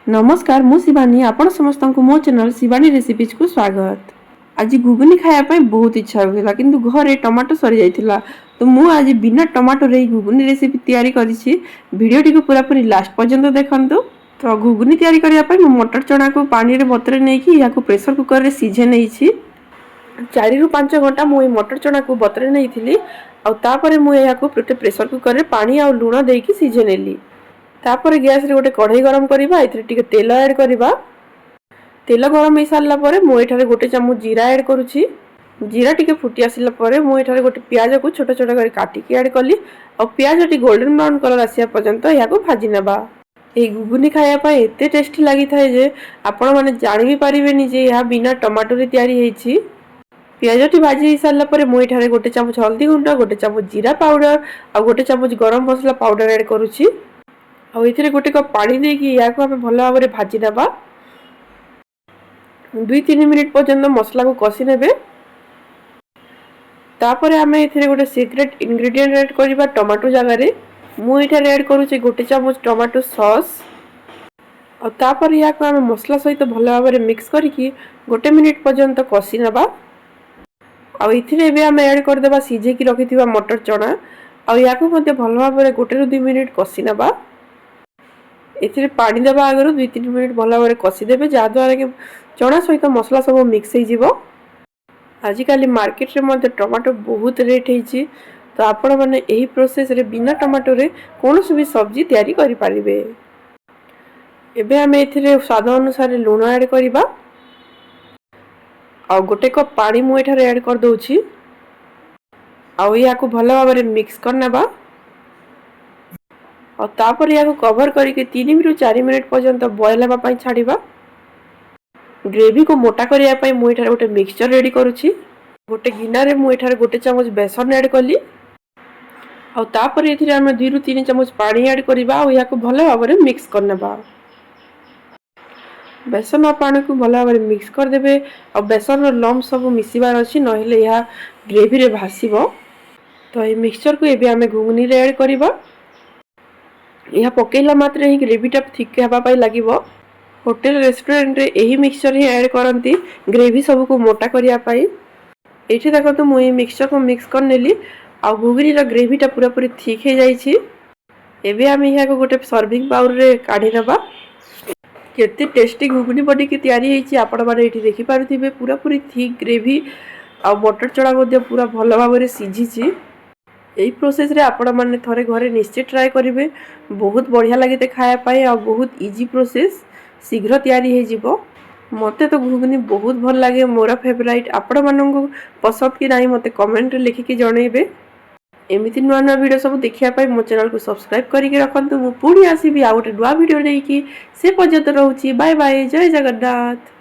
नमस्कार मु शिवानी आपण समस्त को मो चैनल शिवानी रेसिपीज को स्वागत। आज घुगुनी खाया बहुत इच्छा होगा किंतु घरे टमाटो सरी जाइथिला तो मु आज बिना टमाटो रे घुगुनी रेसिपी तैयारी करिछि। वीडियोटी को पूरा पूरी लास्ट पर्यंत देखंतु। तो घुगुनी तैयारी करिया पय मु मटर चना को पानी रे बतरे नै कि या को प्रेशर कुकर रे सिझे नैछि। 4 रु 5 घंटा मु मटर चना को बतरे नैथिली आ तापरे मु या को प्रेशर कुकर रे पानी आ लूण दे कि सिझे नेली। तापर गैस रे गोटे कढ़ाई गरम करिबा एथरे टिके तेल ऐड करिबा। तेल गरम हो सारा पर मु एठारे गोटे चामच जीरा ऐड करूछि। जीरा टिके फुटी आसिला पर मु एठारे गोटे प्याज को छोटा छोटा कर काटी के ऐड कली और प्याज टी गोल्डन ब्राउन कलर आसिया पर्यंत या को भाजी नेबा। ए घुगुनी खाया पाए एते टेस्टी लागि थाए जे आपण माने जानि भी परिबेनी जे या बिना टमाटो रे तैयारी हेछि। प्याज टी भाजी सारा पर मु एठारे गोटे चामच हल्दी गुंडा गोटे चामच जीरा पाउडर और गोटे चामच गरम मसला पाउडर ऐड करूछि। आ इथिरे गोटे कप पानी दे कि या को हमें भलो भाबरे भाजी नेबा। 2-3 मिनिट पर्यंत मसला को कसी नेबे। तापर हमें इथिरे गोटे सीक्रेट इंग्रेडिएंट ऐड करिबा टमाटो जगह रे। मु इठारे ऐड करूछि गोटे चामच टमाटो सॉस और तापर या को हमें मसला सहित भलो भाबरे मिक्स करिकि गोटे मिनिट पर्यंत कसी नेबा। आ इथिरे बे हमें ऐड कर देबा सिझे कि रखिथिबा मटर चना और या को मध्ये भलो भाबरे गोटे रु 2 मिनिट कसी नेबा। एथिरे पानी देबा आगरो 2-3 मिनिट भलो भाबरे कसी देबे जा द्वारा कि चना सहित मसला सब मिक्स हो जिवो। आज काली मार्केट रे मध्ये टमाटो बहुत रेट हेछि तो आपण माने एही प्रोसेस रे बिना टमाटो रे कोनोस भी सब्जी तैयारी करि परिबे। एबे हमें एथिरे स्वाद अनुसार लूण ऐड करिबा आ गोटे कप पानी मु एठारे ऐड कर दोछि आ या को भलो भाबरे मिक्स कर नेबा और तापर या को कवर करके 3 रु 4 मिनिट पर्यंत बॉयल हेबा पई छाड़ीबा। ग्रेवी को मोटा करिया पई मु एठारे गोटे मिक्सचर रेडी करूछि। गोटे गिना रे मु एठारे गोटे चामच बेसन ऐड कली और तापर एथिरे हम 2 रु 3 चामच पानी ऐड करिबा और या को भलो भाबरे मिक्स कर नेबा। बेसन और पानी को भलो भाबरे मिक्स कर देबे और बेसन रो लम्प सब मिसिबार अछि नहिले या ग्रेवी रे भासीबो। तो ए मिक्सचर को एबे हमें घुगनी रे ऐड करिबा। यह पकेला मात्र ही ग्रेवीटा थिक हेबा पई लागिबो। होटल रेस्टोरेंट रे एही मिक्सचर ही ऐड करंती ग्रेवी सब को मोटा करिया पई। एठी देखो तो मु ए मिक्सचर को मिक्स कर नेली आ घुगनी रो ग्रेवीटा पूरा पूरी थिक हे जाईछि। एबे हम इहा को गोटे सर्विंग बाउल रे काढी नेबा। केते टेस्टी घुगनी बडी की तैयारी हेछि आपण माने एठी देखि पारुथिबे पूरा पूरी थिक ग्रेवी आ मटर चना मध्ये पूरा भलो भाबरे सिझिछि। एही प्रोसेस रे आपण माने थरे घरे निश्चय ट्राई करिवे बहुत बढ़िया लागिते खाया पाए आ बहुत इजी प्रोसेस शीघ्र तैयारी हे जिवो। मते तो घुगनी बहुत भल लागे मोरा फेवरेट। आपण माननको पसंद कि नाही मते कमेंट रे लिखि के जणैबे। एमिति नुआ नुआ वीडियो सब देखिया पाए मो चैनल को सब्सक्राइब करि के रखंतु। मु पुणी आसीबी आ गोटे नुआ वीडियो नै कि से पर्यंत रहउची। बाय बाय जय जगन्नाथ।